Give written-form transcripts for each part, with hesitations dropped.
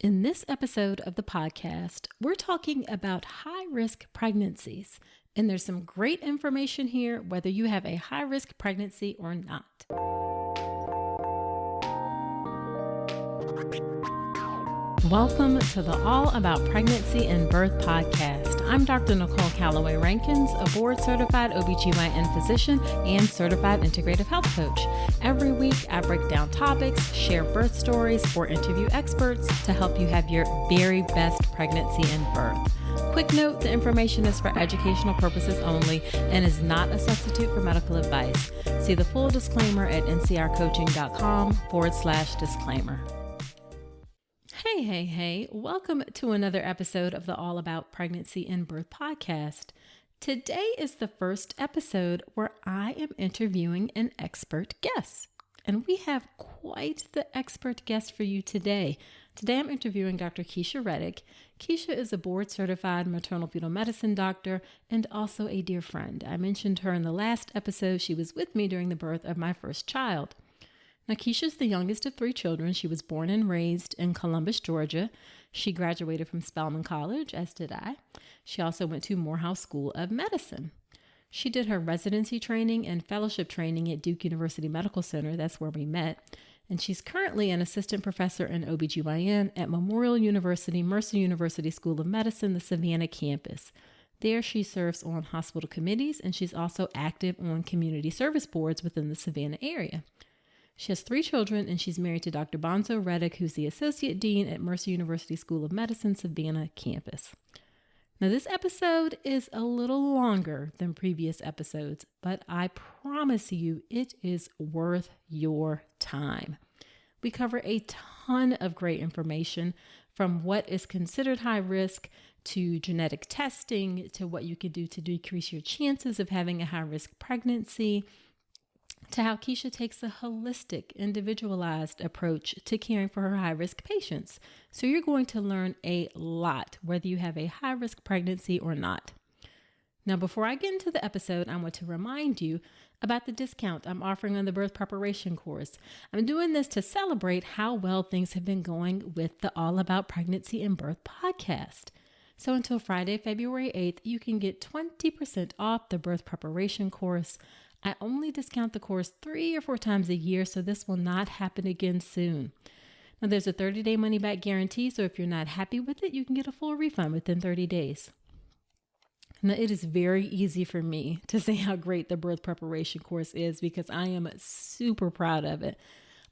In this episode of the podcast, we're talking about high-risk pregnancies, and there's some great information here whether you have a high-risk pregnancy or not. Welcome to the All About Pregnancy and Birth podcast. I'm Dr. Nicole Calloway Rankins, a board-certified OBGYN physician and certified integrative health coach. Every week, I break down topics, share birth stories, or interview experts to help you have your very best pregnancy and birth. Quick note, the information is for educational purposes only and is not a substitute for medical advice. See the full disclaimer at ncrcoaching.com/disclaimer. Hey, welcome to another episode of the All About Pregnancy and Birth podcast. Today is the first episode where I am interviewing an expert guest, and we have quite the expert guest for you today. Today I'm interviewing Dr. Keisha Reddick. Keisha is a board-certified maternal fetal medicine doctor and also a dear friend. I mentioned her in the last episode. She was with me during the birth of my first child. Now, Keisha's the youngest of 3 children. She was born and raised in Columbus, Georgia. She graduated from Spelman College, as did I. She also went to Morehouse School of Medicine. She did her residency training and fellowship training at Duke University Medical Center. That's where we met. And she's currently an assistant professor in OBGYN at Memorial University, Mercer University School of Medicine, the Savannah campus. There, she serves on hospital committees, and she's also active on community service boards within the Savannah area. She has 3 children, and she's married to Dr. Bonzo Reddick, who's the Associate Dean at Mercer University School of Medicine, Savannah campus. Now, this episode is a little longer than previous episodes, but I promise you it is worth your time. We cover a ton of great information, from what is considered high risk to genetic testing to what you can do to decrease your chances of having a high-risk pregnancy, to how Keisha takes a holistic, individualized approach to caring for her high-risk patients. So you're going to learn a lot, whether you have a high-risk pregnancy or not. Now, before I get into the episode, I want to remind you about the discount I'm offering on the birth preparation course. I'm doing this to celebrate how well things have been going with the All About Pregnancy and Birth podcast. So until Friday, February 8th, you can get 20% off the birth preparation course. I only discount the course 3 or 4 times a year, so this will not happen again soon. Now, there's a 30-day money-back guarantee, so if you're not happy with it, you can get a full refund within 30 days. Now, it is very easy for me to say how great the birth preparation course is because I am super proud of it.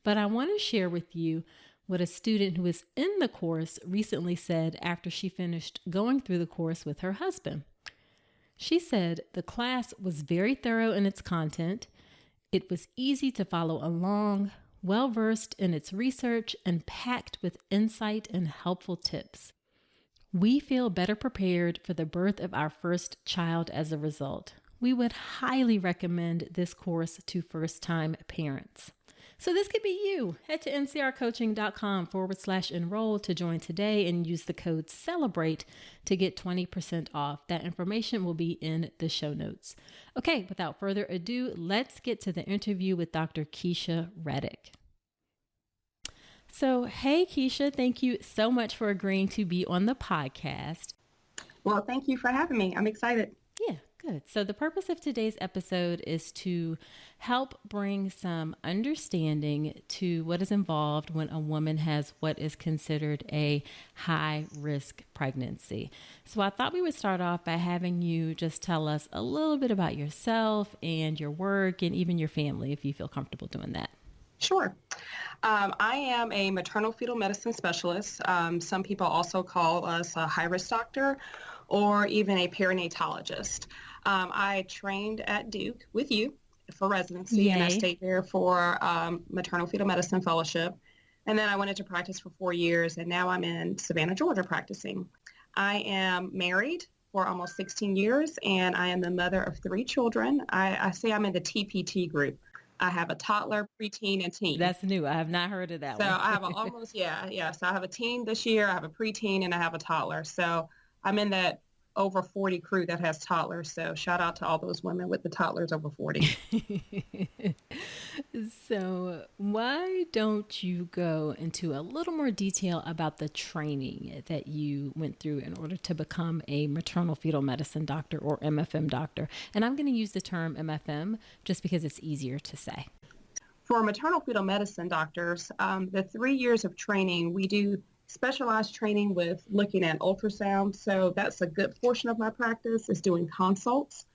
But I want to share with you what a student who is in the course recently said after she finished going through the course with her husband. She said the class was very thorough in its content. It was easy to follow along, well-versed in its research, and packed with insight and helpful tips. We feel better prepared for the birth of our first child as a result. We would highly recommend this course to first-time parents. So this could be you. Head to ncrcoaching.com/enroll to join today and use the code CELEBRATE to get 20% off. That information will be in the show notes. Okay, without further ado, let's get to the interview with Dr. Keisha Reddick. So, hey, Keisha, thank you so much for agreeing to be on the podcast. Well, thank you for having me. I'm excited. Yeah, good. So the purpose of today's episode is to help bring some understanding to what is involved when a woman has what is considered a high-risk pregnancy. So I thought we would start off by having you just tell us a little bit about yourself and your work and even your family, if you feel comfortable doing that. Sure. I am a maternal fetal medicine specialist. Some people also call us a high-risk doctor or even a perinatologist. I trained at Duke with you for residency. Yay. And I stayed there for maternal fetal medicine fellowship. And then I went into practice for 4 years, and now I'm in Savannah, Georgia practicing. I am married for almost 16 years, and I am the mother of 3 children. I say I'm in the TPT group. I have a toddler, preteen, and teen. That's new. I have not heard of that So one. I have So I have a teen this year, I have a preteen, and I have a toddler. So I'm in that over 40 crew that has toddlers. So shout out to all those women with the toddlers over 40. So, why don't you go into a little more detail about the training that you went through in order to become a maternal fetal medicine doctor or MFM doctor? And I'm going to use the term MFM just because it's easier to say. For maternal fetal medicine doctors, the 3 years of training, we do specialized training with looking at ultrasound. So that's a good portion of my practice is doing consults.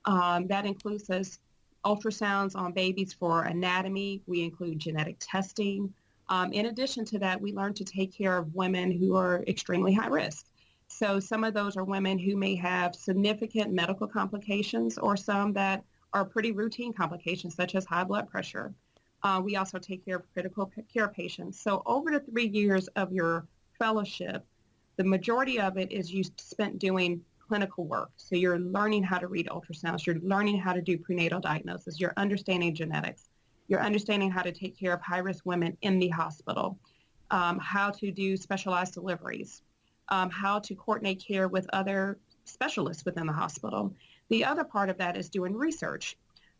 That includes us ultrasounds on babies for anatomy. We include genetic testing. In addition to that, we learn to take care of women who are extremely high risk. So some of those are women who may have significant medical complications or some that are pretty routine complications such as high blood pressure. We also take care of critical care patients. So over the 3 years of your fellowship, the majority of it is you spent doing clinical work. So you're learning how to read ultrasounds. You're learning how to do prenatal diagnosis. You're understanding genetics. You're understanding how to take care of high-risk women in the hospital, how to do specialized deliveries, how to coordinate care with other specialists within the hospital. The other part of that is doing research.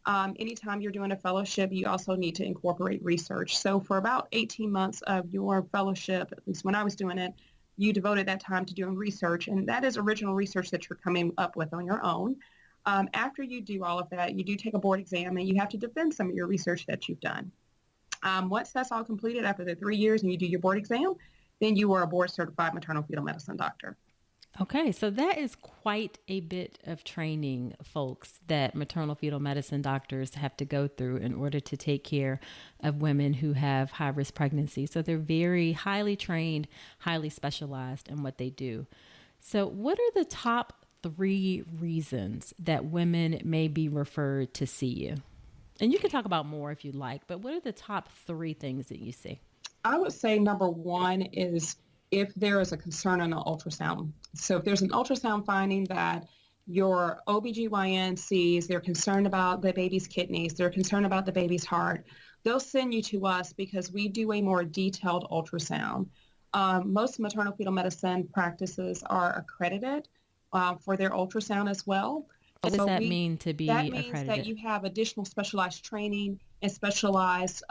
Anytime you're doing a fellowship, you also need to incorporate research. So for about 18 months of your fellowship, at least when I was doing it, you devoted that time to doing research, and that is original research that you're coming up with on your own. After you do all of that, you do take a board exam, and you have to defend some of your research that you've done. Once that's all completed after the 3 years and you do your board exam, then you are a board-certified maternal fetal medicine doctor. Okay, so that is quite a bit of training, folks, that maternal fetal medicine doctors have to go through in order to take care of women who have high risk pregnancy. So they're very highly trained, highly specialized in what they do. So, what are the top 3 reasons that women may be referred to see you? And you can talk about more if you'd like, but what are the top 3 things that you see? I would say number one is if there is a concern on an ultrasound. So if there's an ultrasound finding that your OBGYN sees, they're concerned about the baby's kidneys, they're concerned about the baby's heart, they'll send you to us because we do a more detailed ultrasound. Most maternal fetal medicine practices are accredited for their ultrasound as well. What does that mean to be that accredited? means that you have additional specialized training and specialized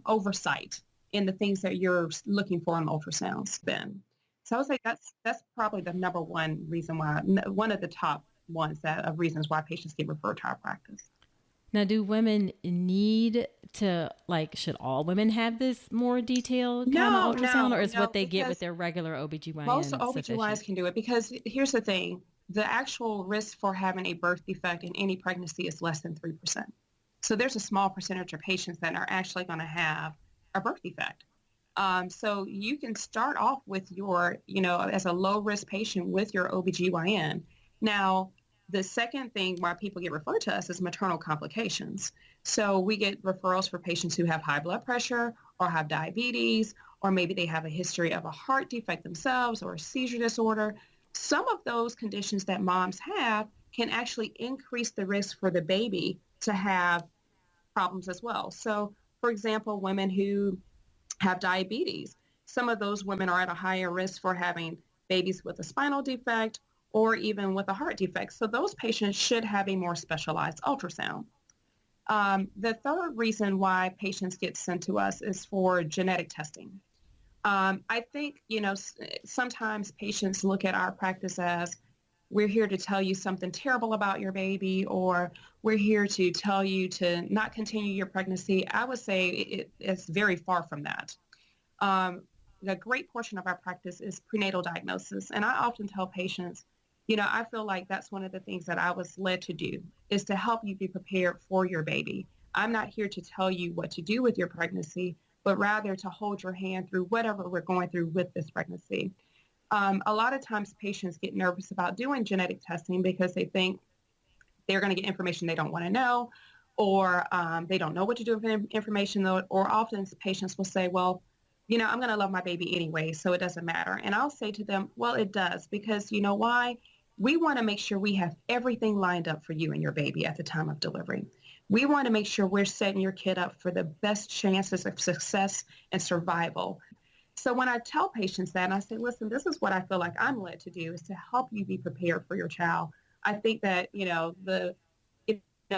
oversight in the things that you're looking for in ultrasounds then. So I would say that's probably the number one reason why, one of the top ones that of reasons why patients get referred to our practice. Now, do women need to, should all women have this more detailed kind of ultrasound, or is what they get with their regular OBGYN most OBGYNs can do it because here's the thing, the actual risk for having a birth defect in any pregnancy is less than 3%. So there's a small percentage of patients that are actually going to have a birth defect. So you can start off with your, as a low-risk patient with your OBGYN. Now, the second thing why people get referred to us is maternal complications. So we get referrals for patients who have high blood pressure or have diabetes, or maybe they have a history of a heart defect themselves or a seizure disorder. Some of those conditions that moms have can actually increase the risk for the baby to have problems as well. So, for example, women who have diabetes, some of those women are at a higher risk for having babies with a spinal defect or even with a heart defect. So those patients should have a more specialized ultrasound. The third reason why patients get sent to us is for genetic testing. I think, sometimes patients look at our practice as we're here to tell you something terrible about your baby, or we're here to tell you to not continue your pregnancy. I would say it's very far from that. The great portion of our practice is prenatal diagnosis. And I often tell patients, I feel like that's one of the things that I was led to do, is to help you be prepared for your baby. I'm not here to tell you what to do with your pregnancy, but rather to hold your hand through whatever we're going through with this pregnancy. A lot of times patients get nervous about doing genetic testing because they think they're going to get information they don't want to know, or they don't know what to do with information, or often patients will say, well, I'm going to love my baby anyway, so it doesn't matter. And I'll say to them, well, it does, because you know why? We want to make sure we have everything lined up for you and your baby at the time of delivery. We want to make sure we're setting your kid up for the best chances of success and survival. So when I tell patients that, and I say, listen, this is what I feel like I'm led to do is to help you be prepared for your child. I think that, you know,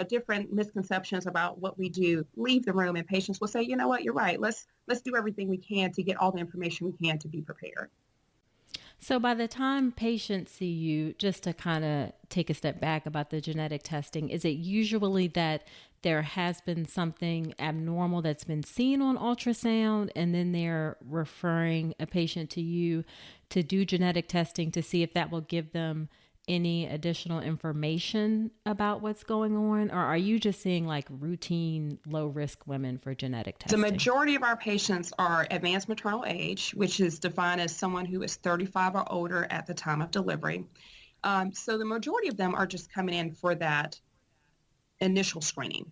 different misconceptions about what we do leave the room and patients will say, you know what, you're right. Let's do everything we can to get all the information we can to be prepared. So by the time patients see you, just to kind of take a step back about the genetic testing, is it usually that there has been something abnormal that's been seen on ultrasound and then they're referring a patient to you to do genetic testing to see if that will give them any additional information about what's going on? Or are you just seeing like routine low risk women for genetic The testing? majority of our patients are advanced maternal age, which is defined as someone who is 35 or older at the time of delivery. So the majority of them are just coming in for that initial screening.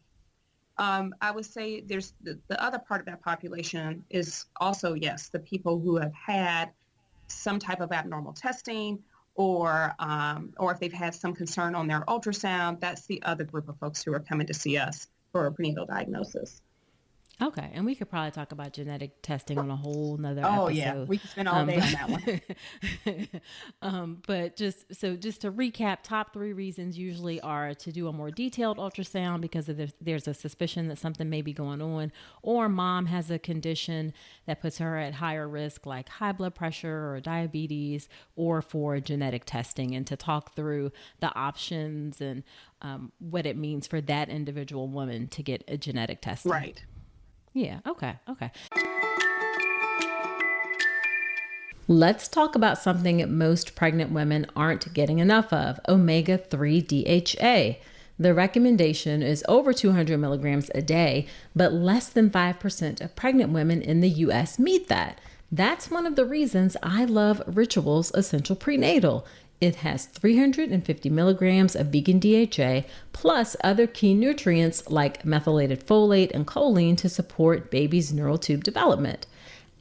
I would say there's the other part of that population is also, yes, the people who have had some type of abnormal testing or if they've had some concern on their ultrasound, that's the other group of folks who are coming to see us for a prenatal diagnosis. Okay, and we could probably talk about genetic testing on a whole nother Oh yeah, episode. we can spend all Um, day on that one. but just to recap, top three reasons usually are to do a more detailed ultrasound because there's a suspicion that something may be going on, or mom has a condition that puts her at higher risk, like high blood pressure or diabetes, or for genetic testing, and to talk through the options and what it means for that individual woman to get a genetic testing. Right. Yeah, okay, okay. Let's talk about something most pregnant women aren't getting enough of: omega 3 DHA. The recommendation is over 200 milligrams a day, but less than 5% of pregnant women in the US meet that. That's one of the reasons I love Ritual's Essential Prenatal. It has 350 milligrams of vegan DHA plus other key nutrients like methylated folate and choline to support baby's neural tube development.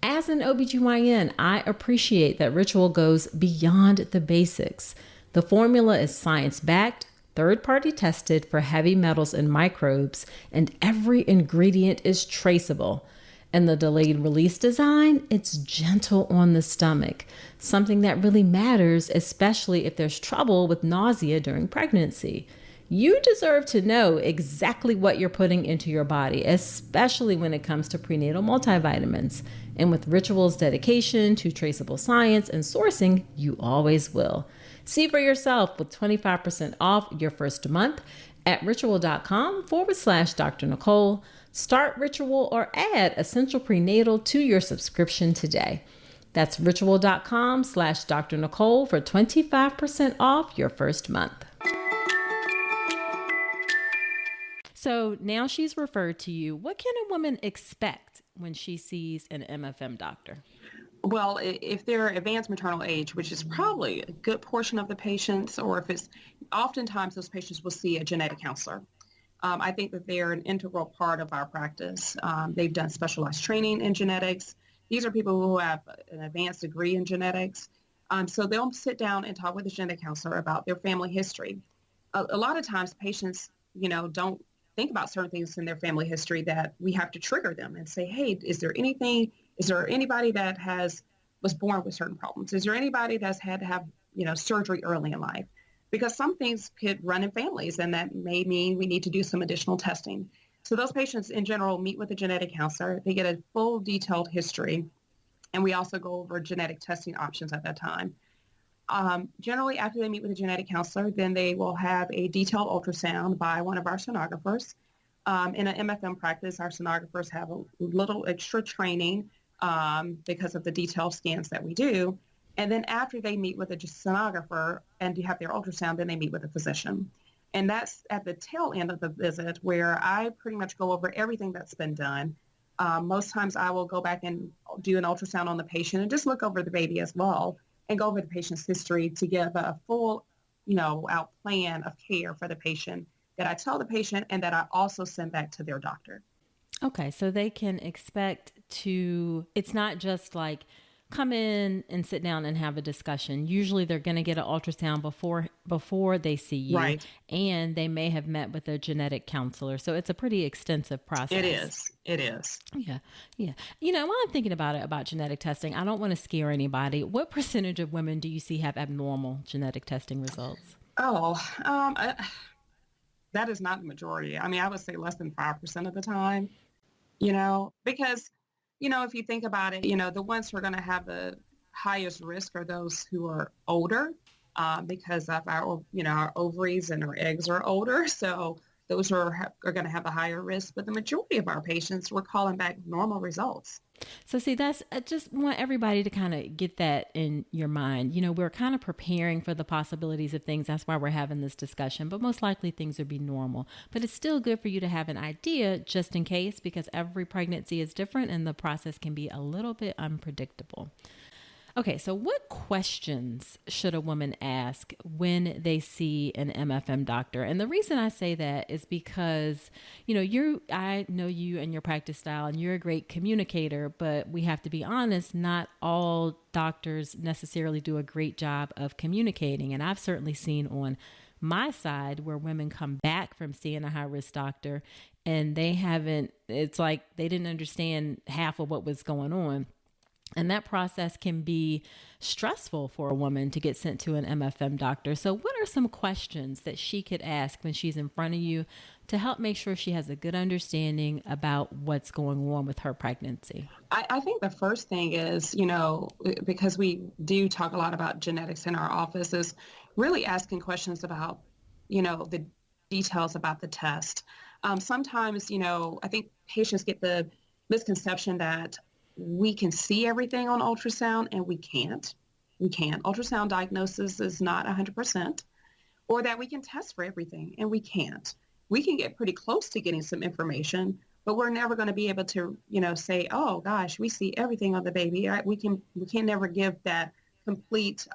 As an OBGYN, I appreciate that Ritual goes beyond the basics. The formula is science backed, third party tested for heavy metals and microbes, and every ingredient is traceable. And the delayed release design, it's gentle on the stomach, something that really matters, especially if there's trouble with nausea during pregnancy. You deserve to know exactly what you're putting into your body, especially when it comes to prenatal multivitamins. And with Ritual's dedication to traceable science and sourcing, you always will. See for yourself with 25% off your first month at ritual.com/Dr. Nicole. Start Ritual or add Essential Prenatal to your subscription today. That's ritual.com/Dr. Nicole for 25% off your first month. So now she's referred to you. What can a woman expect when she sees an MFM doctor? Well, if they're advanced maternal age, which is probably a good portion of the patients, or if it's oftentimes those patients will see a genetic counselor. I think that they're an integral part of our practice. They've done specialized training in genetics. These are people who have an advanced degree in genetics. So they'll sit down and talk with a genetic counselor about their family history. A lot of times patients, don't think about certain things in their family history that we have to trigger them and say, hey, is there anybody that was born with certain problems? Is there anybody that's had to have, surgery early in life? Because some things could run in families and that may mean we need to do some additional testing. So those patients in general meet with a genetic counselor. They get a full detailed history. And we also go over genetic testing options at that time. Generally, after they meet with a genetic counselor, then they will have a detailed ultrasound by one of our sonographers. In an MFM practice, our sonographers have a little extra training because of the detailed scans that we do. And then after they meet with a sonographer and have their ultrasound, then they meet with a physician. And that's at the tail end of the visit where I pretty much go over everything that's been done. Most times I will go back and do an ultrasound on the patient and just look over the baby as well and go over the patient's history to give a full, out plan of care for the patient that I tell the patient and that I also send back to their doctor. Okay, so they can expect it's not just like come in and sit down and have a discussion. Usually they're going to get an ultrasound before they see you, Right. and they may have met with a genetic counselor. So it's a pretty extensive It process. is. It is. Yeah. Yeah. While I'm thinking about it, about genetic testing, I don't want to scare anybody. What percentage of women do you see have abnormal genetic testing results? Oh, that is not the majority. I mean, I would say less than 5% of the time, because, if you think about it, the ones who are going to have the highest risk are those who are older, because of our ovaries and our eggs are older. So those are going to have a higher risk. But the majority of our patients, we're calling back normal results. So, see, that's, I just want everybody to kind of get that in your mind. We're kind of preparing for the possibilities of things. That's why we're having this discussion. But most likely things will be normal. But it's still good for you to have an idea just in case, because every pregnancy is different and the process can be a little bit unpredictable. Okay, so what questions should a woman ask when they see an MFM doctor? And the reason I say that is because, I know you and your practice style, and you're a great communicator, but we have to be honest, not all doctors necessarily do a great job of communicating. And I've certainly seen on my side where women come back from seeing a high risk doctor and it's like they didn't understand half of what was going on. And that process can be stressful for a woman to get sent to an MFM doctor. So what are some questions that she could ask when she's in front of you to help make sure she has a good understanding about what's going on with her pregnancy? I think the first thing is, because we do talk a lot about genetics in our office, is really asking questions about, the details about the test. Sometimes, I think patients get the misconception that we can see everything on ultrasound, and we can't. We can't. Ultrasound diagnosis is not 100%, or that we can test for everything, and we can't. We can get pretty close to getting some information, but we're never going to be able to, say, oh gosh, we see everything on the baby. We can never give that complete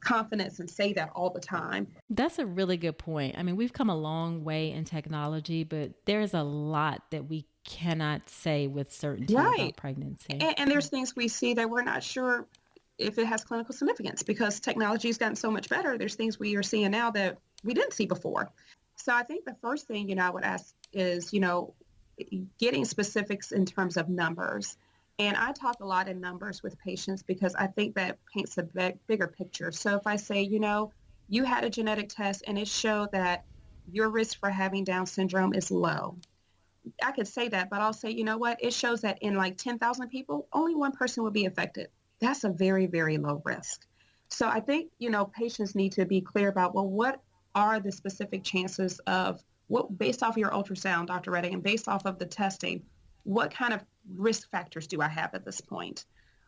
confidence and say that all the time. That's a really good point. I mean, we've come a long way in technology, but there's a lot that we cannot say with certainty Right. about pregnancy. And there's things we see that we're not sure if it has clinical significance, because technology has gotten so much better. There's things we are seeing now that we didn't see before. So I think the first thing, I would ask is, getting specifics in terms of numbers. And I talk a lot in numbers with patients because I think that paints a bigger picture. So if I say, you had a genetic test and it showed that your risk for having Down syndrome is low, I could say that, but I'll say, you know what? It shows that in like 10,000 people, only one person would be affected. That's a very, very low risk. So I think, patients need to be clear about, well, what are the specific chances of based off of your ultrasound, Dr. Reddick, and based off of the testing, what kind of risk factors do I have at this point?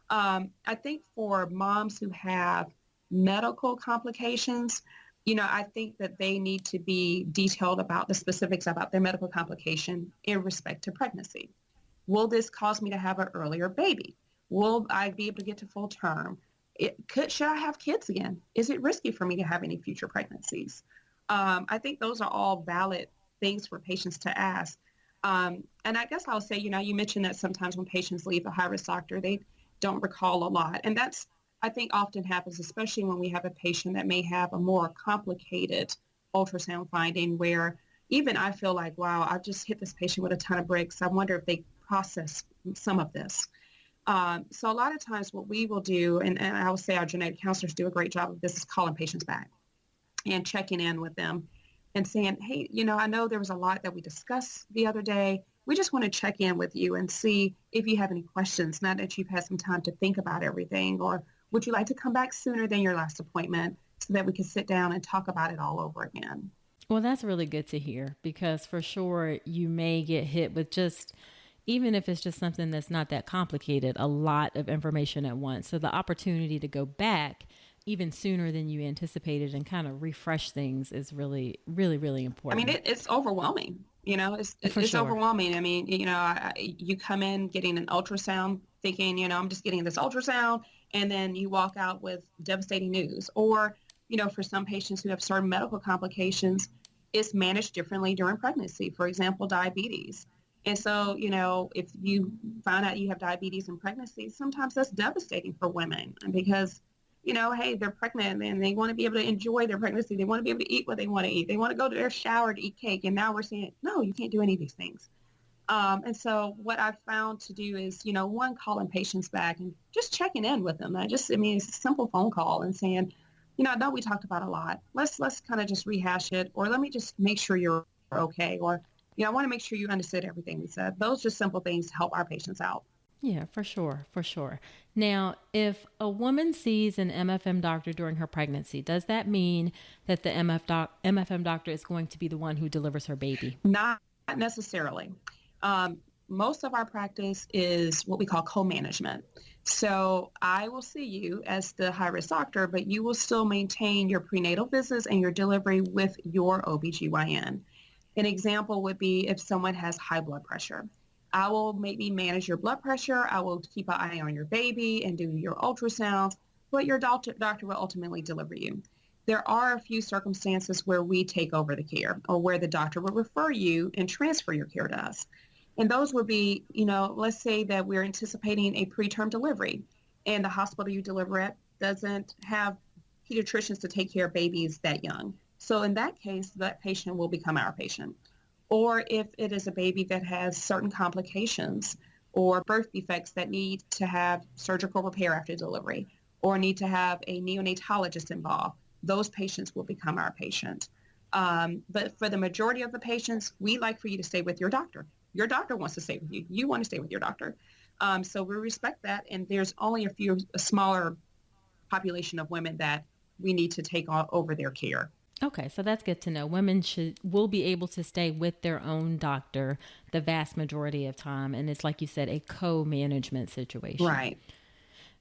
I think for moms who have medical complications, I think that they need to be detailed about the specifics about their medical complication in respect to pregnancy. Will this cause me to have an earlier baby? Will I be able to get to full term? Should I have kids again? Is it risky for me to have any future pregnancies? I think those are all valid things for patients to ask. And I guess I'll say, you mentioned that sometimes when patients leave a high-risk doctor, they don't recall a lot. And that's, I think, often happens, especially when we have a patient that may have a more complicated ultrasound finding where even I feel like, wow, I've just hit this patient with a ton of bricks. I wonder if they process some of this. So a lot of times what we will do, and I will say our genetic counselors do a great job of this, is calling patients back and checking in with them and saying, hey, I know there was a lot that we discussed the other day. We just want to check in with you and see if you have any questions, now that you've had some time to think about everything, or would you like to come back sooner than your last appointment so that we can sit down and talk about it all over again? Well, that's really good to hear, because for sure you may get hit with just, even if it's just something that's not that complicated, a lot of information at once. So the opportunity to go back even sooner than you anticipated and kind of refresh things is really, really, really important. I mean, it's overwhelming. It's sure. overwhelming. I mean, you come in getting an ultrasound thinking, I'm just getting this ultrasound, and then you walk out with devastating news. Or, for some patients who have certain medical complications, it's managed differently during pregnancy. For example, diabetes. And so, if you find out you have diabetes in pregnancy, sometimes that's devastating for women because, hey, they're pregnant and they want to be able to enjoy their pregnancy. They want to be able to eat what they want to eat. They want to go to their shower to eat cake. And now we're saying, no, you can't do any of these things. And so what I've found to do is, one, calling patients back and just checking in with them. It's a simple phone call and saying, I know we talked about a lot. Let's kind of just rehash it, or let me just make sure you're okay. Or, I want to make sure you understood everything we said. Those just simple things help our patients out. Yeah, for sure, for sure. Now, if a woman sees an MFM doctor during her pregnancy, does that mean that the MFM doctor is going to be the one who delivers her baby? Not necessarily. Um, Most of our practice is what we call co-management. So I will see you as the high-risk doctor, but you will still maintain your prenatal visits and your delivery with your OBGYN. An example would be if someone has high blood pressure. I will maybe manage your blood pressure. I will keep an eye on your baby and do your ultrasounds, but your doctor will ultimately deliver you. There are a few circumstances where we take over the care or where the doctor will refer you and transfer your care to us. And those would be, let's say that we're anticipating a preterm delivery and the hospital you deliver at doesn't have pediatricians to take care of babies that young. So in that case, that patient will become our patient. Or if it is a baby that has certain complications or birth defects that need to have surgical repair after delivery or need to have a neonatologist involved, those patients will become our patient. But for the majority of the patients, we like for you to stay with your doctor. Your doctor wants to stay with you. You want to stay with your doctor. So we respect that. And there's only a smaller population of women that we need to take over their care. Okay, so that's good to know. Women will be able to stay with their own doctor the vast majority of time, and it's like you said, a co-management situation. Right.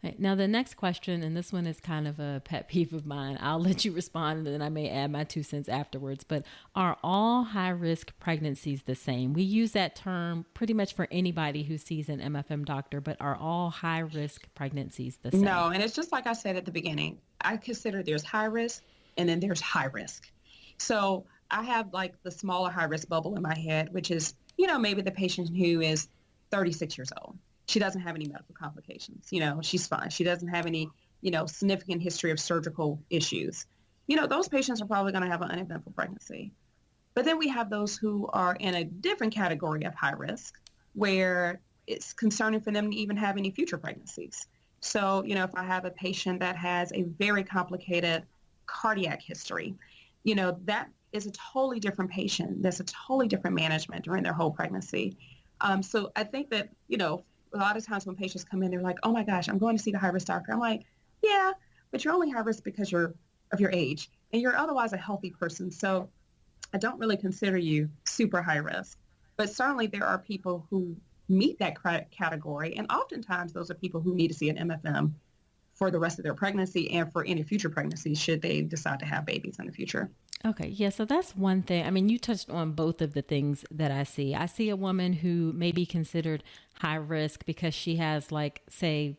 Right, now the next question, and this one is kind of a pet peeve of mine. I'll let you respond, and then I may add my 2 cents afterwards. But are all high-risk pregnancies the same? We use that term pretty much for anybody who sees an MFM doctor, but are all high-risk pregnancies the same? No, and it's just like I said at the beginning. I consider there's high risk and then there's high risk. So I have like the smaller high risk bubble in my head, which is, maybe the patient who is 36 years old. She doesn't have any medical complications. She's fine. She doesn't have any, significant history of surgical issues. Those patients are probably going to have an uneventful pregnancy. But then we have those who are in a different category of high risk where it's concerning for them to even have any future pregnancies. So, if I have a patient that has a very complicated cardiac history, that is a totally different patient. That's a totally different management during their whole pregnancy. So I think that, a lot of times when patients come in, they're like, oh my gosh, I'm going to see the high risk doctor. I'm like, yeah, but you're only high risk because of your age and you're otherwise a healthy person. So I don't really consider you super high risk, but certainly there are people who meet that category. And oftentimes those are people who need to see an MFM for the rest of their pregnancy and for any future pregnancies should they decide to have babies in the future. Okay, yeah, so that's one thing. I mean, you touched on both of the things that I see. I see a woman who may be considered high risk because she has, like, say,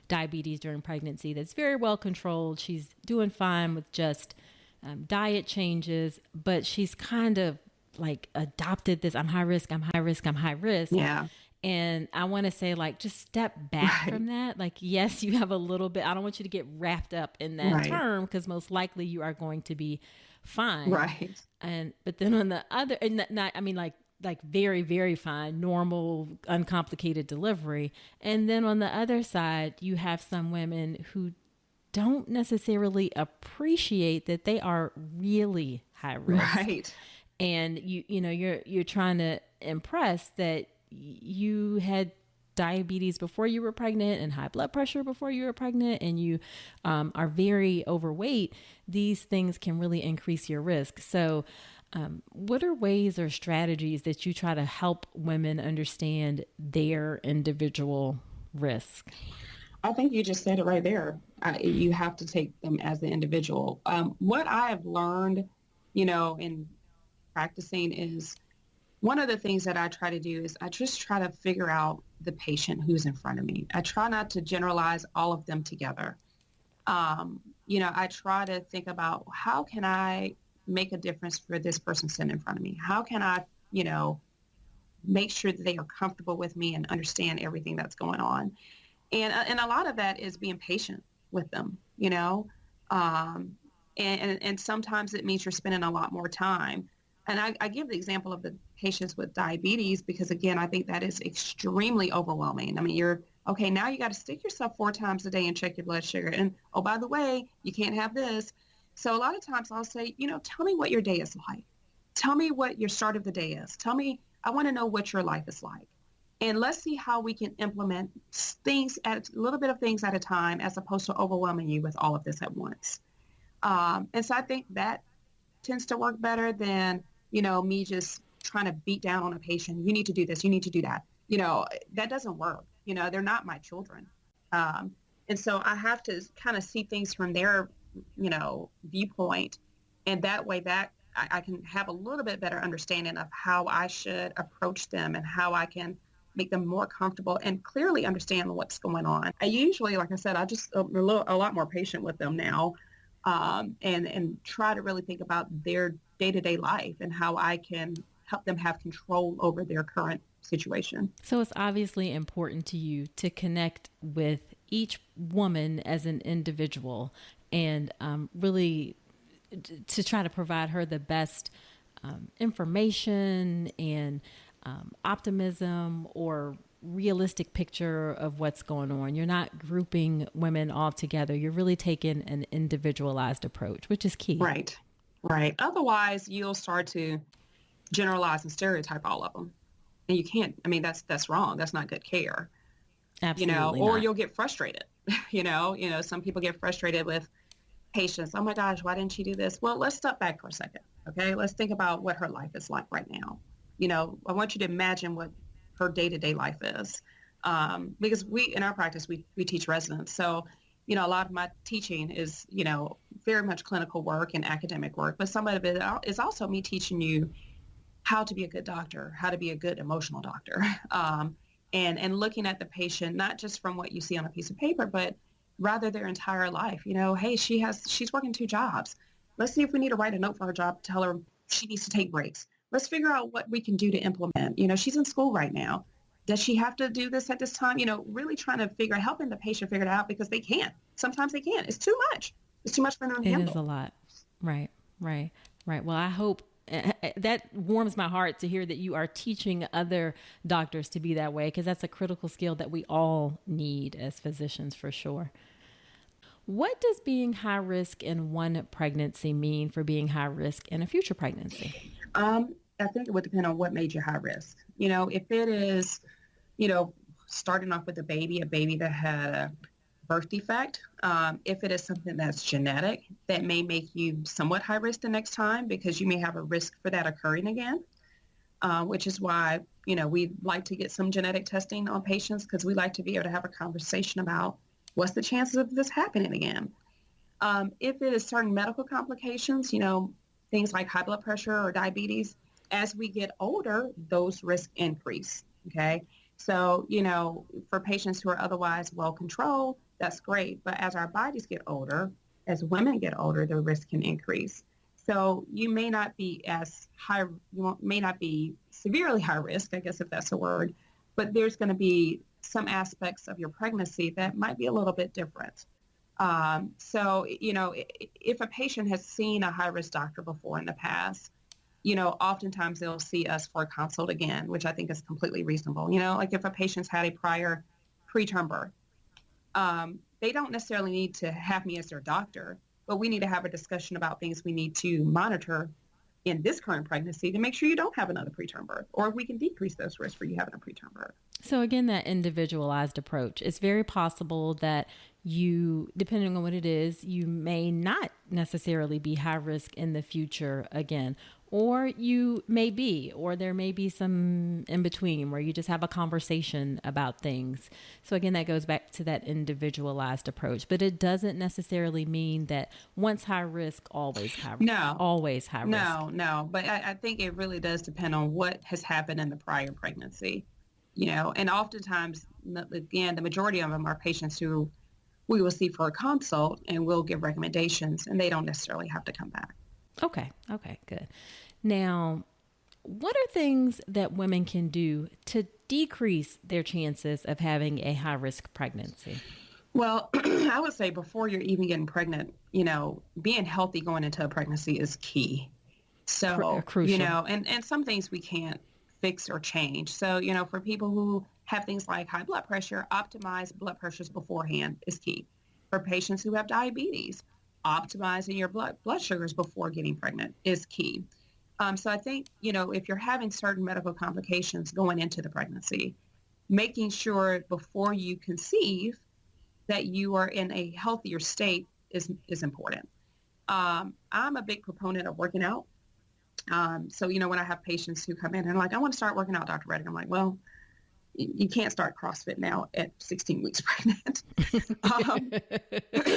diabetes during pregnancy that's very well controlled. She's doing fine with just diet changes, but she's kind of like adopted this I'm high risk, I'm high risk, I'm high risk. Yeah. And I want to say, like, just step back Right. from that. Like, yes, you have a little bit, I don't want you to get wrapped up in that Right. term because most likely you are going to be fine. Right. But then on the other, and not, I mean, like very, very fine, normal, uncomplicated delivery. And then on the other side, you have some women who don't necessarily appreciate that they are really high risk. Right. And you're trying to impress that you had diabetes before you were pregnant and high blood pressure before you were pregnant and you are very overweight. These things can really increase your risk. So what are ways or strategies that you try to help women understand their individual risk? I think you just said it right there. You have to take them as the individual. What I have learned, in practicing is one of the things that I try to do is I just try to figure out the patient who's in front of me. I try not to generalize all of them together. I try to think about how can I make a difference for this person sitting in front of me? How can I, make sure that they are comfortable with me and understand everything that's going on. And a lot of that is being patient with them, you know. Um, and sometimes it means you're spending a lot more time. And I give the example of the patients with diabetes because, again, I think that is extremely overwhelming. I mean, you're, okay, now you got to stick yourself 4 times a day and check your blood sugar. And, oh, by the way, you can't have this. So a lot of times I'll say, tell me what your day is like. Tell me what your start of the day is. Tell me, I want to know what your life is like. And let's see how we can implement things at a little bit of things at a time, as opposed to overwhelming you with all of this at once. And so I think that tends to work better than, me just trying to beat down on a patient. You need to do this. You need to do that. That doesn't work. They're not my children. And so I have to kind of see things from their, viewpoint. And that way I can have a little bit better understanding of how I should approach them and how I can make them more comfortable and clearly understand what's going on. I usually, like I said, I just a lot more patient with them now, and try to really think about their day-to-day life and how I can help them have control over their current situation. So it's obviously important to you to connect with each woman as an individual and really to try to provide her the best information and optimism or realistic picture of what's going on. You're not grouping women all together. You're really taking an individualized approach, which is key. Right. Right. Otherwise, you'll start to generalize and stereotype all of them. And you can't, I mean, that's wrong. That's not good care. Absolutely or not. you'll get frustrated. Some people get frustrated with patients. Oh my gosh, why didn't she do this? Well, let's step back for a second. Okay. Let's think about what her life is like right now. I want you to imagine what her day-to-day life is. Because in our practice, we teach residents. So, a lot of my teaching is, very much clinical work and academic work, but some of it is also me teaching you how to be a good doctor, how to be a good emotional doctor, and looking at the patient, not just from what you see on a piece of paper, but rather their entire life. Hey, she's working 2 jobs. Let's see if we need to write a note for her job, tell her she needs to take breaks. Let's figure out what we can do to implement. She's in school right now. Does she have to do this at this time? Really trying to helping the patient figure it out, because they can't. Sometimes they can't. It's too much. It's too much for them to handle. It is a lot. Right. Well, I hope that warms my heart to hear that you are teaching other doctors to be that way, because that's a critical skill that we all need as physicians, for sure. What does being high risk in one pregnancy mean for being high risk in a future pregnancy? I think it would depend on what made you high risk. If it is, starting off with a baby that had a birth defect, if it is something that's genetic, that may make you somewhat high risk the next time, because you may have a risk for that occurring again, which is why, we like to get some genetic testing on patients, because we like to be able to have a conversation about what's the chances of this happening again. If it is certain medical complications, things like high blood pressure or diabetes, as we get older, those risks increase. Okay. So, for patients who are otherwise well controlled, that's great. But as our bodies get older, as women get older, the risk can increase. So you may not be as high, may not be severely high risk, I guess, if that's a word, but there's going to be some aspects of your pregnancy that might be a little bit different. So, if a patient has seen a high-risk doctor before in the past, oftentimes they'll see us for a consult again, which I think is completely reasonable. Like if a patient's had a prior preterm birth, they don't necessarily need to have me as their doctor, but we need to have a discussion about things we need to monitor in this current pregnancy to make sure you don't have another preterm birth, or if we can decrease those risks for you having a preterm birth. So again, that individualized approach. It's very possible that you, depending on what it is, you may not necessarily be high risk in the future again, or you may be, or there may be some in between where you just have a conversation about things. So again, that goes back to that individualized approach, but it doesn't necessarily mean that once high risk, always high risk. No, always high risk. No. But I think it really does depend on what has happened in the prior pregnancy, and oftentimes, again, the majority of them are patients who we will see for a consult and we'll give recommendations, and they don't necessarily have to come back. Okay, good. Now, what are things that women can do to decrease their chances of having a high risk pregnancy? Well, I would say before you're even getting pregnant, being healthy going into a pregnancy is key. So, Crucial. and some things we can't fix or change. So, for people who have things like high blood pressure, optimize blood pressures beforehand is key. For patients who have diabetes, optimizing your blood sugars before getting pregnant is key. So I think, if you're having certain medical complications going into the pregnancy, making sure before you conceive that you are in a healthier state is important. I'm a big proponent of working out. So, when I have patients who come in and like, I want to start working out, Dr. Reddick, I'm like, well, you can't start CrossFit now at 16 weeks pregnant.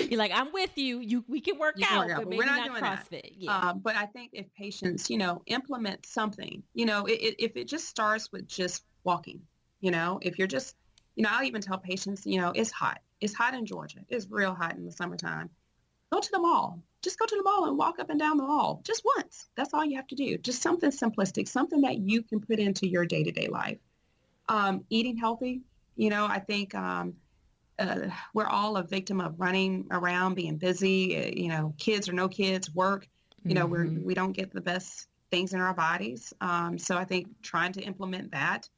You're like, I'm with you. We can work out, but maybe we're not not doing CrossFit. that. Yeah. But I think if patients, implement something, if it just starts with just walking, if you're just, I'll even tell patients, it's hot. It's hot in Georgia. It's real hot in the summertime. Go to the mall. Just go to the mall and walk up and down the mall just once. That's all you have to do. Just something simplistic, something that you can put into your day-to-day life. Eating healthy, I think we're all a victim of running around, being busy, kids or no kids, work, we don't get the best things in our bodies. So I think trying to implement that.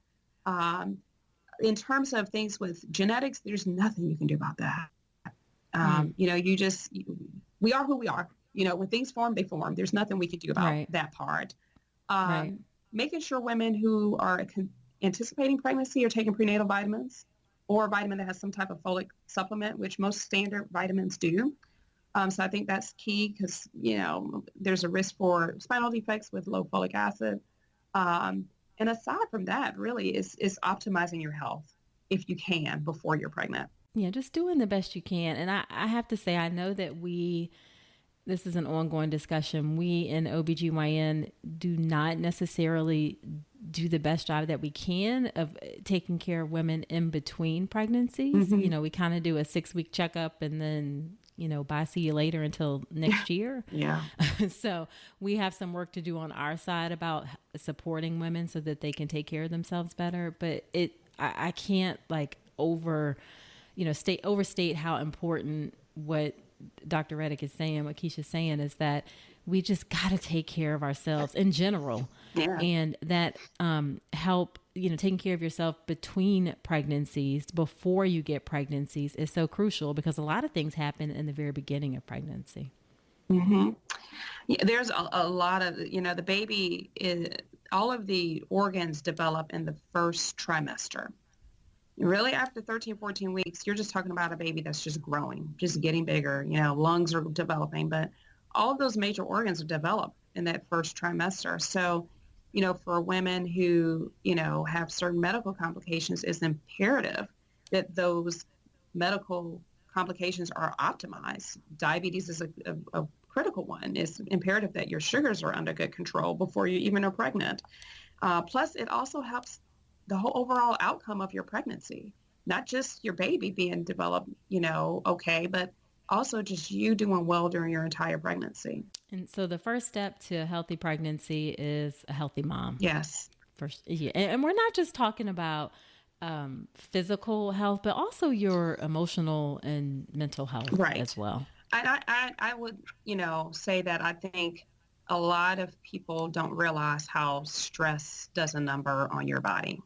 In terms of things with genetics, there's nothing you can do about that. We are who we are. When things form, they form. There's nothing we can do about that part. Right. Making sure women who are anticipating pregnancy are taking prenatal vitamins or a vitamin that has some type of folic supplement, which most standard vitamins do. So I think that's key because, there's a risk for spinal defects with low folic acid. And aside from that, really is optimizing your health if you can before you're pregnant. Yeah, just doing the best you can. And I have to say, I know that this is an ongoing discussion. We in OBGYN do not necessarily do the best job that we can of taking care of women in between pregnancies. Mm-hmm. We kind of do a 6-week checkup and then, bye, see you later until next year. Yeah. So we have some work to do on our side about supporting women so that they can take care of themselves better. But I can't overstate how important what Dr. Reddick is saying, what Keisha's saying is that we just got to take care of ourselves in general. Yeah. And that help, taking care of yourself between pregnancies, before you get pregnancies is so crucial because a lot of things happen in the very beginning of pregnancy. Mm-hmm. Yeah, there's a lot of, the baby all of the organs develop in the first trimester. Really, after 13, 14 weeks, you're just talking about a baby that's just growing, just getting bigger. Lungs are developing, but all of those major organs are developed in that first trimester. So, for women who, have certain medical complications, it's imperative that those medical complications are optimized. Diabetes is a critical one. It's imperative that your sugars are under good control before you even are pregnant. Plus, it also helps the whole overall outcome of your pregnancy, not just your baby being developed, okay, but also just you doing well during your entire pregnancy. And so the first step to a healthy pregnancy is a healthy mom. Yes. First, yeah. And we're not just talking about physical health, but also your emotional and mental health as well. I would, say that I think a lot of people don't realize how stress does a number on your body.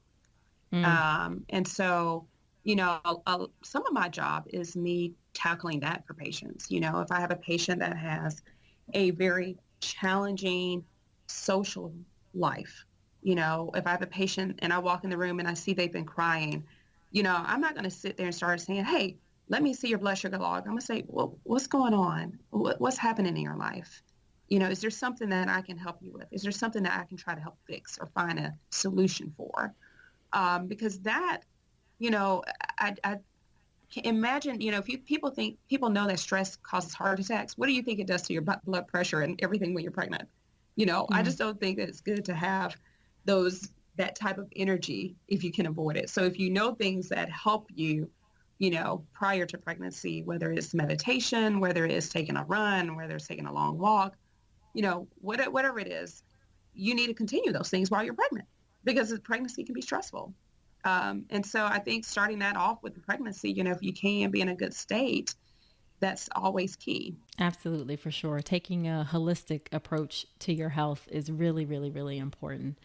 And so, some of my job is me tackling that for patients. If I have a patient that has a very challenging social life, if I have a patient and I walk in the room and I see they've been crying, I'm not going to sit there and start saying, hey, let me see your blood sugar log. I'm going to say, well, what's going on? What's happening in your life? Is there something that I can help you with? Is there something that I can try to help fix or find a solution for? Because that, I can imagine, if people know that stress causes heart attacks, what do you think it does to your blood pressure and everything when you're pregnant? I just don't think that it's good to have that type of energy if you can avoid it. So if you know things that help you, prior to pregnancy, whether it's meditation, whether it's taking a run, whether it's taking a long walk, whatever it is, you need to continue those things while you're pregnant because pregnancy can be stressful. And so I think starting that off with the pregnancy, if you can be in a good state, that's always key. Absolutely, for sure. Taking a holistic approach to your health is really, really, really important.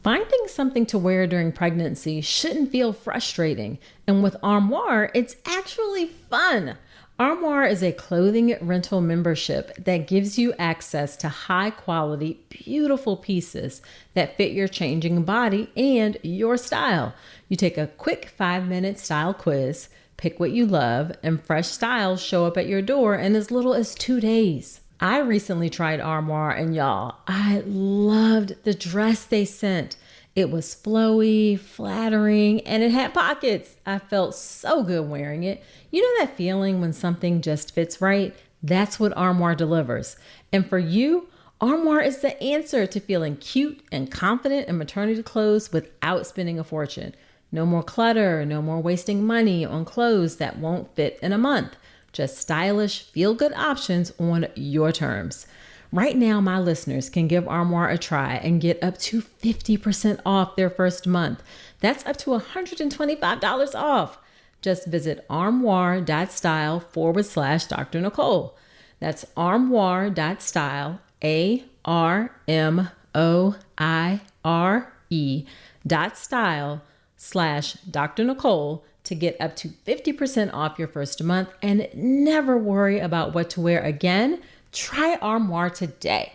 Finding something to wear during pregnancy shouldn't feel frustrating, and with Armoire, it's actually fun. Armoire is a clothing rental membership that gives you access to high quality, beautiful pieces that fit your changing body and your style. You take a quick 5-minute style quiz, pick what you love, and fresh styles show up at your door in as little as 2 days. I recently tried Armoire, and y'all, I loved the dress they sent. It was flowy, flattering, and it had pockets. I felt so good wearing it. You know that feeling when something just fits right? That's what Armoire delivers. And for you, Armoire is the answer to feeling cute and confident in maternity clothes without spending a fortune. No more clutter, no more wasting money on clothes that won't fit in a month. Just stylish, feel-good options on your terms. Right now, my listeners can give Armoire a try and get up to 50% off their first month. That's up to $125 off. Just visit armoire.style/Dr. Nicole. That's armoire.style, ARMOIRE.style/Dr. Nicole to get up to 50% off your first month and never worry about what to wear again. Try Armoire today.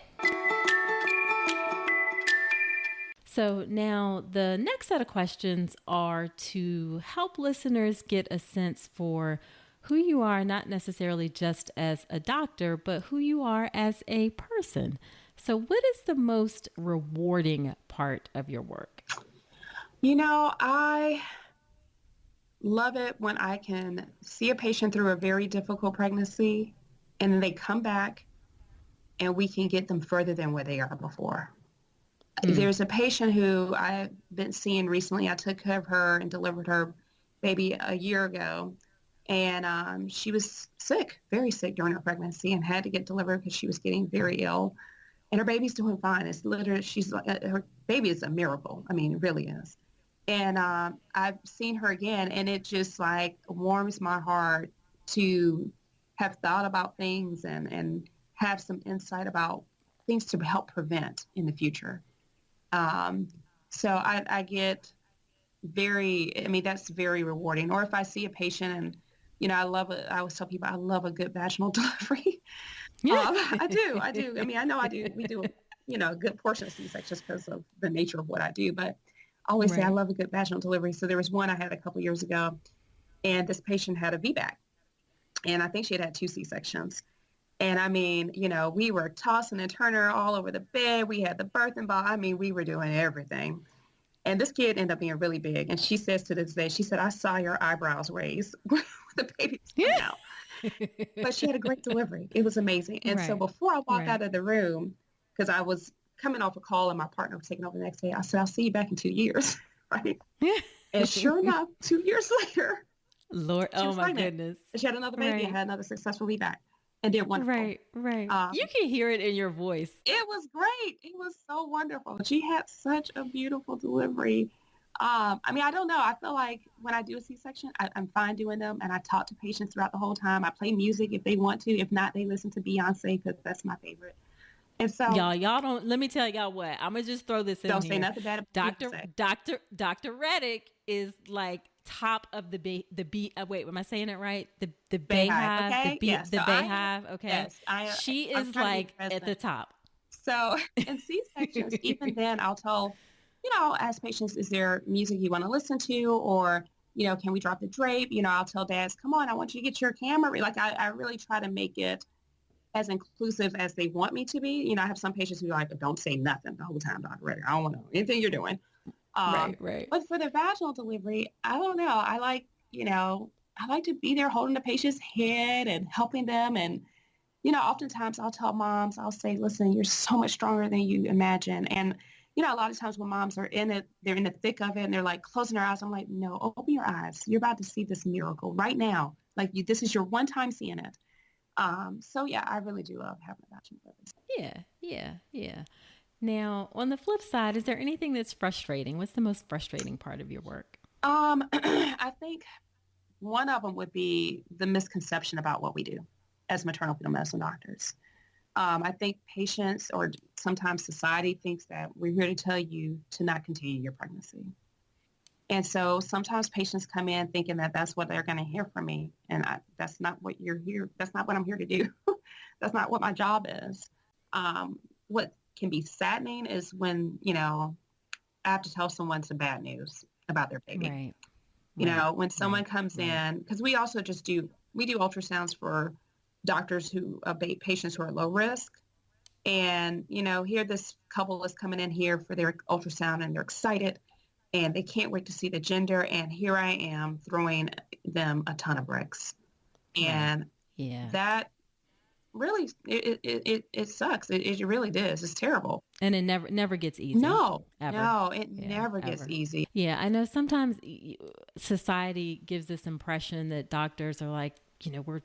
So now the next set of questions are to help listeners get a sense for who you are, not necessarily just as a doctor, but who you are as a person. So what is the most rewarding part of your work? I love it when I can see a patient through a very difficult pregnancy and then they come back and we can get them further than where they are before. There's a patient who I've been seeing recently. I took care of her and delivered her baby a year ago. And she was sick, very sick during her pregnancy and had to get delivered because she was getting very ill. And her baby's doing fine. It's literally, her baby is a miracle. I mean, it really is. And I've seen her again, and it just like warms my heart to have thought about things and have some insight about things to help prevent in the future. So I get that's very rewarding. Or if I see a patient and, I always tell people I love a good vaginal delivery. I do. I mean, I know I do. We do, a good portion of C-sections because of the nature of what I do, but I always say I love a good vaginal delivery. So there was one I had a couple years ago, and this patient had a VBAC, and I think she had 2 C-sections. And I mean, we were tossing and turning her all over the bed. We had the birthing ball. I mean, we were doing everything. And this kid ended up being really big. And she says to this day, she said, I saw your eyebrows raise when the baby was coming out. But she had a great delivery. It was amazing. And so before I walked out of the room, because I was coming off a call and my partner was taking over the next day, I said, I'll see you back in 2 years. Right. And sure enough, 2 years later, Lord, oh my pregnant. goodness. She had another baby and had another successful VBAC. And did wonderful. Right. You can hear it in your voice. It was great. It was so wonderful. She had such a beautiful delivery. I mean, I don't know. I feel like when I do a C-section, I'm fine doing them. And I talk to patients throughout the whole time. I play music if they want to. If not, they listen to Beyonce because that's my favorite. And so y'all don't, let me tell y'all what, I'm going to just throw this in don't here. Say nothing bad about Dr. Reddick is like top of the wait, am I saying it right? The Bayhive, okay? The Bayhive, okay? Yes, she is like at the top. So in C-sections, even then I'll tell, ask patients, is there music you want to listen to? Or, can we drop the drape? I'll tell dads, come on, I want you to get your camera. Like I really try to make it as inclusive as they want me to be. I have some patients who are like, don't say nothing the whole time, Dr. Reddick. I don't want to know anything you're doing. Right. But for the vaginal delivery, I don't know. I like to be there holding the patient's head and helping them. And, oftentimes I'll tell moms, I'll say, listen, you're so much stronger than you imagine. And, a lot of times when moms are in it, they're in the thick of it and they're like closing their eyes. I'm like, no, open your eyes. You're about to see this miracle right now. Like this is your one time seeing it. So yeah, I really do love having adoption babies. Yeah. Now, on the flip side, is there anything that's frustrating? What's the most frustrating part of your work? I think one of them would be the misconception about what we do as maternal fetal medicine doctors. I think patients or sometimes society thinks that we're here to tell you to not continue your pregnancy. And so sometimes patients come in thinking that that's what they're going to hear from me. And that's not what you're here. That's not what I'm here to do. That's not what my job is. What can be saddening is when, I have to tell someone some bad news about their baby. Right. When someone comes in, because we also we do ultrasounds for doctors patients who are low risk. And, here this couple is coming in here for their ultrasound and they're excited and they can't wait to see the gender. And here I am throwing them a ton of bricks. And that really, it sucks. It really does. It's terrible. And it never gets easy. No, ever. No, it never gets easy. Yeah, I know sometimes society gives this impression that doctors are like, we're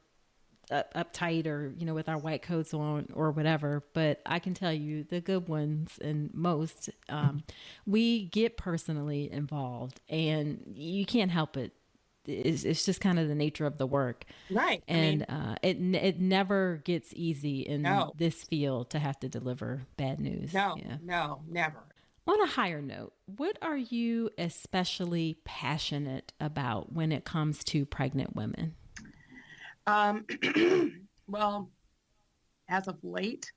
uptight or, with our white coats on or whatever. But I can tell you the good ones and most, we get personally involved and you can't help it. It's just kind of the nature of the work. Right. And it never gets easy in this field to have to deliver bad news. No, never. On a higher note, what are you especially passionate about when it comes to pregnant women? Well, as of late,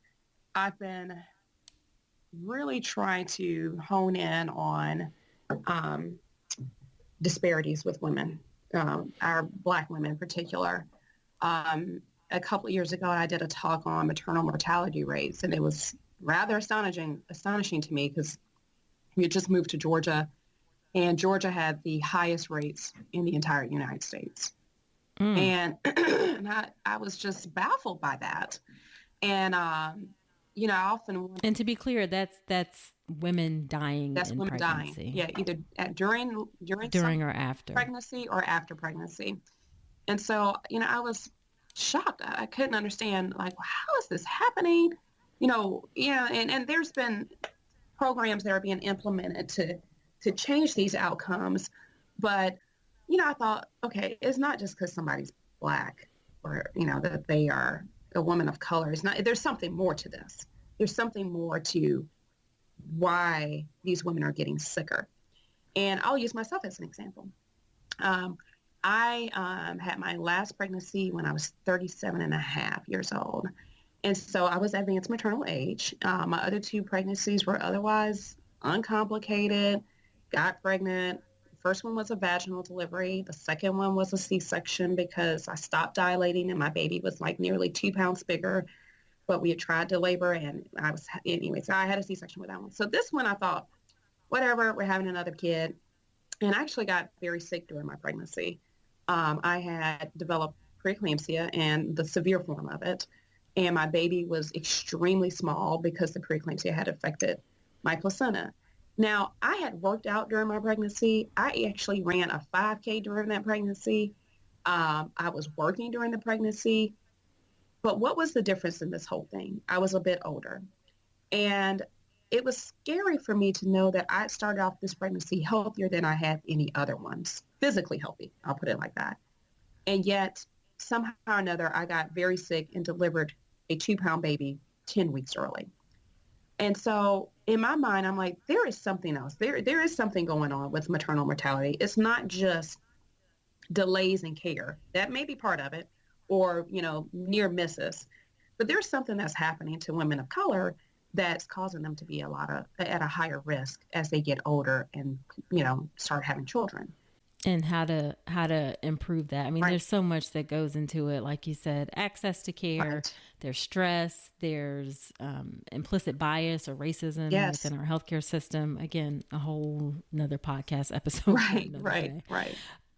I've been really trying to hone in on disparities with women, our Black women in particular. A couple of years ago, I did a talk on maternal mortality rates, and it was rather astonishing to me because we had just moved to Georgia, and Georgia had the highest rates in the entire United States. And I was just baffled by that. And, I often wonder, and to be clear, that's women dying. That's in women pregnancy. dying. Yeah, either during or after pregnancy or after pregnancy. And so, I was shocked. I couldn't understand, like, how is this happening? And there's been programs that are being implemented to change these outcomes. But I thought, okay, it's not just because somebody's Black or, that they are a woman of color. It's not, there's something more to this. There's something more to why these women are getting sicker. And I'll use myself as an example. I had my last pregnancy when I was 37 and a half years old. And so I was advanced maternal age. My other two pregnancies were otherwise uncomplicated, got pregnant. First one was a vaginal delivery. The second one was a C-section because I stopped dilating and my baby was like nearly 2 pounds bigger. But we had tried to labor and so I had a C-section with that one. So this one I thought, whatever, we're having another kid. And I actually got very sick during my pregnancy. I had developed preeclampsia and the severe form of it. And my baby was extremely small because the preeclampsia had affected my placenta. Now, I had worked out during my pregnancy. I actually ran a 5K during that pregnancy. I was working during the pregnancy. But what was the difference in this whole thing? I was a bit older. And it was scary for me to know that I started off this pregnancy healthier than I had any other ones, physically healthy, I'll put it like that. And yet, somehow or another, I got very sick and delivered a 2-pound baby 10 weeks early. And so in my mind, I'm like, there is something else. There is something going on with maternal mortality. It's not just delays in care. That may be part of it, or, near misses. But there's something that's happening to women of color that's causing them to be at a higher risk as they get older and, start having children. And how to improve that. I mean, There's so much that goes into it. Like you said, access to care, there's stress, there's implicit bias or racism within our healthcare system. Again, a whole another podcast episode. Right.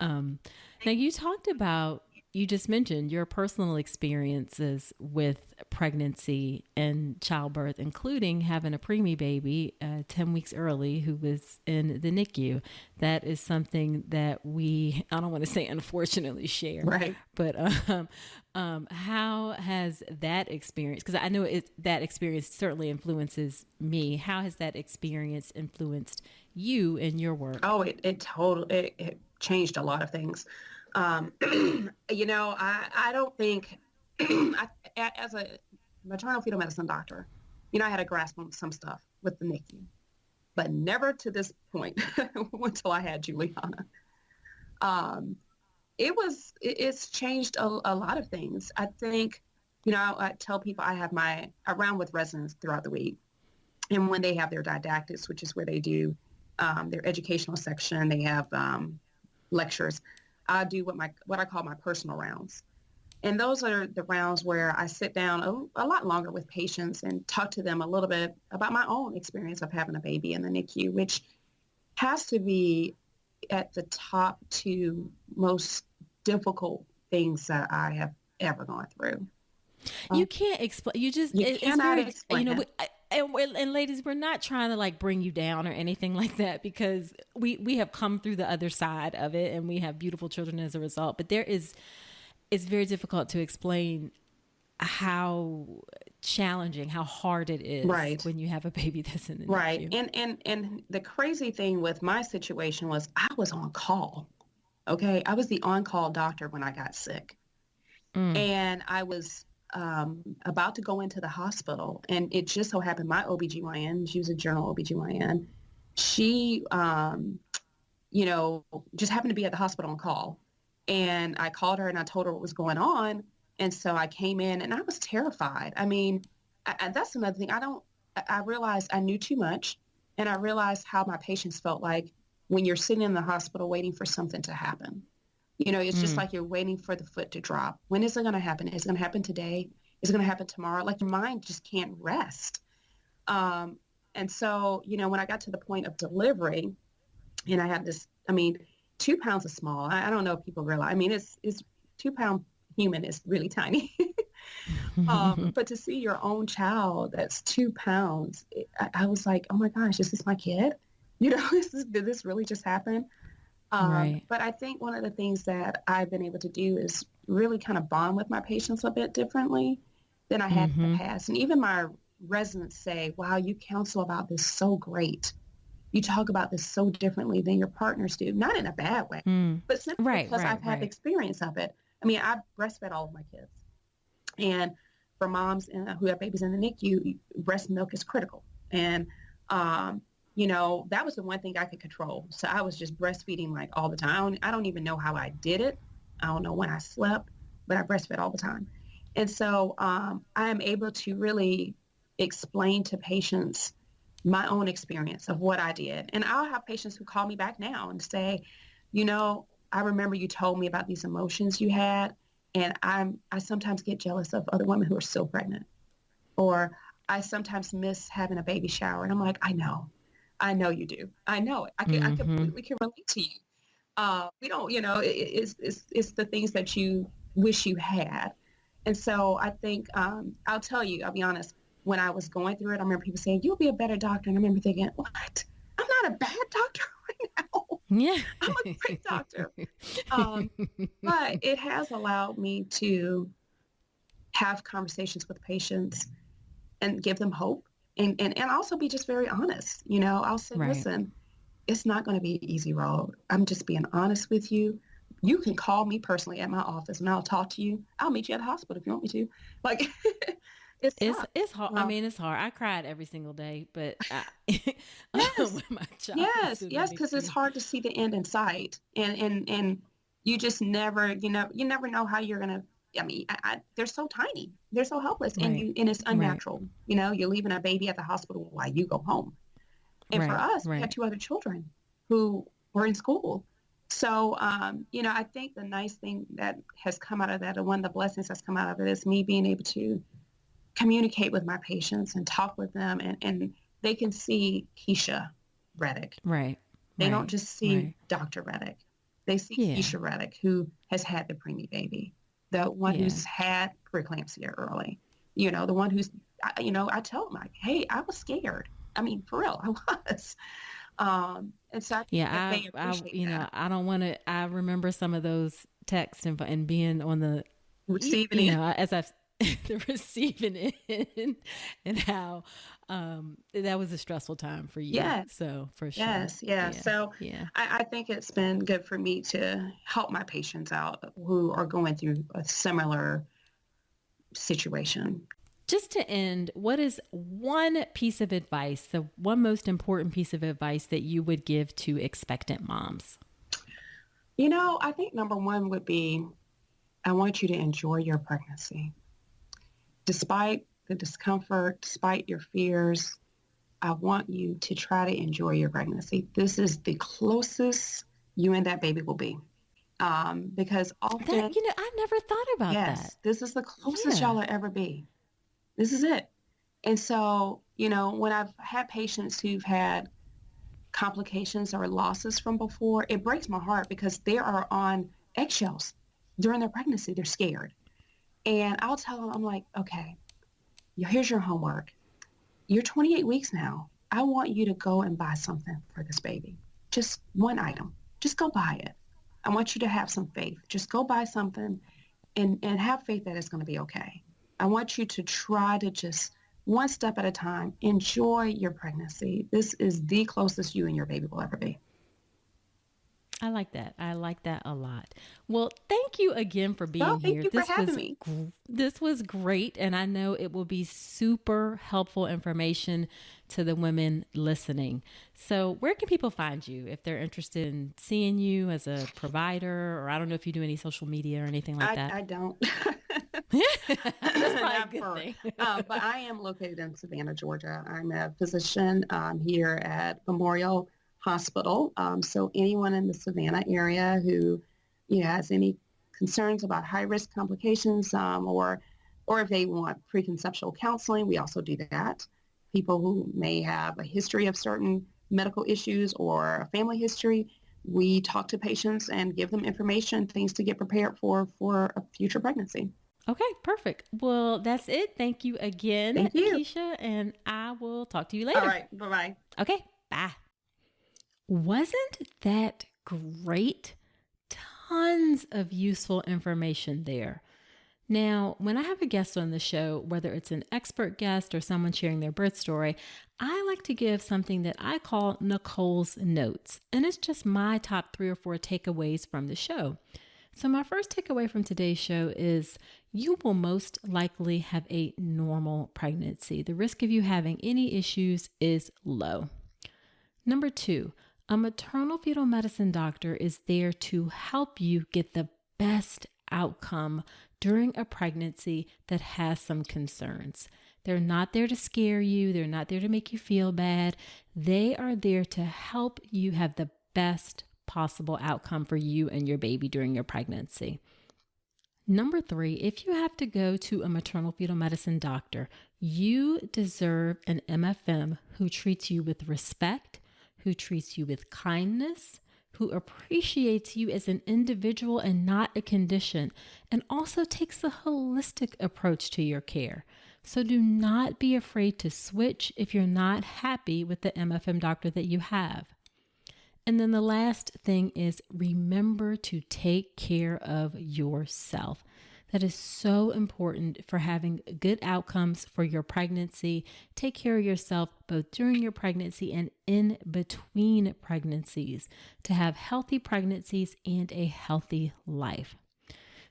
Now you talked about you just mentioned your personal experiences with pregnancy and childbirth, including having a preemie baby 10 weeks early who was in the NICU. That is something that we, I don't want to say unfortunately share, Right. but how has that experience, because I know that experience certainly influences me. How has that experience influenced you in your work? Oh, it changed a lot of things. Um, I don't think as a maternal fetal medicine doctor, I had a grasp on some stuff with the NICU, but never to this point until I had Juliana. Um, it's changed a lot of things. I think, I tell people I round with residents throughout the week. And when they have their didactics, which is where they do their educational section, they have lectures. I do what I call my personal rounds. And those are the rounds where I sit down a lot longer with patients and talk to them a little bit about my own experience of having a baby in the NICU, which has to be at the top two most difficult things that I have ever gone through. You can't explain. You just, You it's cannot very, explain it. and ladies, we're not trying to like bring you down or anything like that, because we have come through the other side of it and we have beautiful children as a result. But it's very difficult to explain how challenging, how hard it is Right. when you have a baby that's in the Right. NICU. And the crazy thing with my situation was I was on call. Okay. I was the on-call doctor when I got sick. Mm. And I was about to go into the hospital. And it just so happened my OBGYN, she was a general OBGYN, she, just happened to be at the hospital on call. And I called her and I told her what was going on. And so I came in and I was terrified. I mean, that's another thing. I realized I knew too much. And I realized how my patients felt like when you're sitting in the hospital waiting for something to happen. It's just Mm. like you're waiting for the foot to drop. When is it going to happen? Is it going to happen today? Is it going to happen tomorrow? Like your mind just can't rest. Um, and so, when I got to the point of delivery and I had this, 2 pounds is small. I don't know if people realize. I mean, it's 2 pound human is really tiny. But to see your own child that's 2 pounds, I was like, oh my gosh, is this my kid? Did this really just happen? Right. But I think one of the things that I've been able to do is really kind of bond with my patients a bit differently than I had in the Mm-hmm. past. And even my residents say, wow, you counsel about this so great. You talk about this so differently than your partners do, not in a bad way, Mm. but simply Right, because right, I've had the right. experience of it. I breastfed all of my kids. And for moms who have babies in the NICU, breast milk is critical. And, that was the one thing I could control. So I was just breastfeeding like all the time. I don't even know how I did it. I don't know when I slept, but I breastfed all the time. And so I am able to really explain to patients my own experience of what I did. And I'll have patients who call me back now and say, I remember you told me about these emotions you had. And I sometimes get jealous of other women who are still pregnant, or I sometimes miss having a baby shower. And I'm like, I know you do. I know it. I Mm-hmm. completely can relate to you. We don't, it's the things that you wish you had. And so I think, I'll be honest, when I was going through it, I remember people saying, you'll be a better doctor. And I remember thinking, what? I'm not a bad doctor right now. Yeah. I'm a great doctor. Um, but it has allowed me to have conversations with patients and give them hope and also be just very honest. I'll say, Right. listen, it's not going to be an easy road. I'm just being honest with you. You can call me personally at my office and I'll talk to you. I'll meet you at the hospital if you want me to. Like, it's tough. It's hard. I Um, mean, it's hard. I cried every single day, but yes, when my child was yes, in the yes, because it's NICU. hard to see the end in sight. And you just never, you never know how you're going to, they're so tiny. They're so helpless Right. and it's Right. unnatural. You're leaving a baby at the hospital while you go home. And for Right. us, we had Right. 2 other children who were in school. So, I think the nice thing that has come out of that, and one of the blessings that's come out of it, is me being able to communicate with my patients and talk with them, and they can see Keisha Reddick. Right. They don't Right. just see Right. Dr. Reddick. They see Yeah. Keisha Reddick, who has had the preemie baby. the one Yeah. who's had preeclampsia early, the one who's, I tell them like, hey, I was scared. I mean, for real, I was. And so I think that Yeah. they appreciate that. I don't want to, I remember some of those texts and being on the, Receiving it. as I've, the receiving it and how, that was a stressful time for you. Yes, So for sure. yes, yes. Yeah. So Yeah. I think it's been good for me to help my patients out who are going through a similar situation. Just to end, what is one piece of advice, the one most important piece of advice that you would give to expectant moms? I think number one would be, I want you to enjoy your pregnancy. Despite the discomfort, despite your fears, I want you to try to enjoy your pregnancy. This is the closest you and that baby will be. Because often, I never thought about that. yes, this is the closest Yeah. y'all will ever be. This is it. And so, when I've had patients who've had complications or losses from before, it breaks my heart because they are on eggshells during their pregnancy. They're scared. And I'll tell them, I'm like, okay, here's your homework. You're 28 weeks now. I want you to go and buy something for this baby. Just one item. Just go buy it. I want you to have some faith. Just go buy something and have faith that it's going to be okay. I want you to try to just one step at a time, enjoy your pregnancy. This is the closest you and your baby will ever be. I like that. I like that a lot. Well, thank you again for Well, being thank here. you for having me. This was great, and I know it will be super helpful information to the women listening. So, where can people find you if they're interested in seeing you as a provider, or I don't know if you do any social media or anything like that? I don't. That's probably a Not good for, thing. but I am located in Savannah, Georgia. I'm a physician here at Memorial Hospital. So anyone in the Savannah area who has any concerns about high risk complications or if they want preconceptual counseling, we also do that. People who may have a history of certain medical issues or a family history, we talk to patients and give them information, things to get prepared for a future pregnancy. Okay, perfect. Well, that's it. Thank you again, Thank you. Keisha, and I will talk to you All later. right. Bye-bye. Okay, bye. Wasn't that great? Tons of useful information there. Now, when I have a guest on the show, whether it's an expert guest or someone sharing their birth story, I like to give something that I call Nicole's Notes. And it's just my top 3 or 4 takeaways from the show. So my first takeaway from today's show is you will most likely have a normal pregnancy. The risk of you having any issues is low. Number 2, a maternal fetal medicine doctor is there to help you get the best outcome during a pregnancy that has some concerns. They're not there to scare you. They're not there to make you feel bad. They are there to help you have the best possible outcome for you and your baby during your pregnancy. Number 3, if you have to go to a maternal fetal medicine doctor, you deserve an MFM who treats you with respect, who treats you with kindness, who appreciates you as an individual and not a condition, and also takes a holistic approach to your care. So do not be afraid to switch if you're not happy with the MFM doctor that you have. And then the last thing is remember to take care of yourself. That is so important for having good outcomes for your pregnancy. Take care of yourself both during your pregnancy and in between pregnancies to have healthy pregnancies and a healthy life.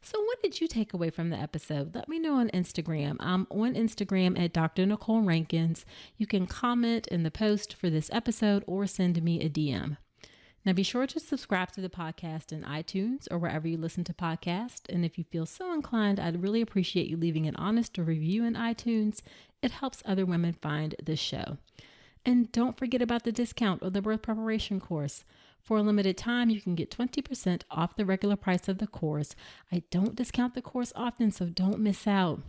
So what did you take away from the episode? Let me know on Instagram. I'm on Instagram at Dr. Nicole Rankins. You can comment in the post for this episode or send me a DM. Now be sure to subscribe to the podcast in iTunes or wherever you listen to podcasts. And if you feel so inclined, I'd really appreciate you leaving an honest review in iTunes. It helps other women find the show. And don't forget about the discount of the birth preparation course. For a limited time, you can get 20% off the regular price of the course. I don't discount the course often, so don't miss out.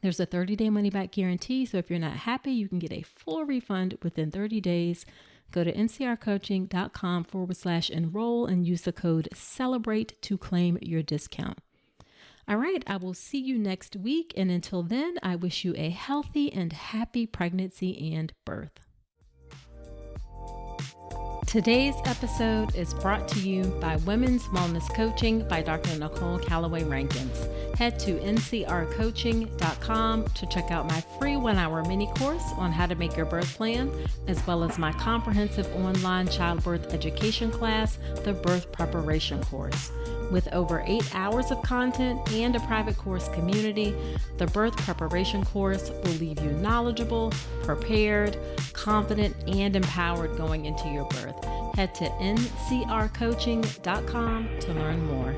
There's a 30-day money-back guarantee, so if you're not happy, you can get a full refund within 30 days. Go to ncrcoaching.com/enroll and use the code CELEBRATE to claim your discount. All right, I will see you next week. And until then, I wish you a healthy and happy pregnancy and birth. Today's episode is brought to you by Women's Wellness Coaching by Dr. Nicole Calloway Rankins. Head to ncrcoaching.com to check out my free 1-hour mini course on how to make your birth plan, as well as my comprehensive online childbirth education class, the Birth Preparation Course. With over 8 hours of content and a private course community, the Birth Preparation Course will leave you knowledgeable, prepared, confident, and empowered going into your birth. Head to ncrcoaching.com to learn more.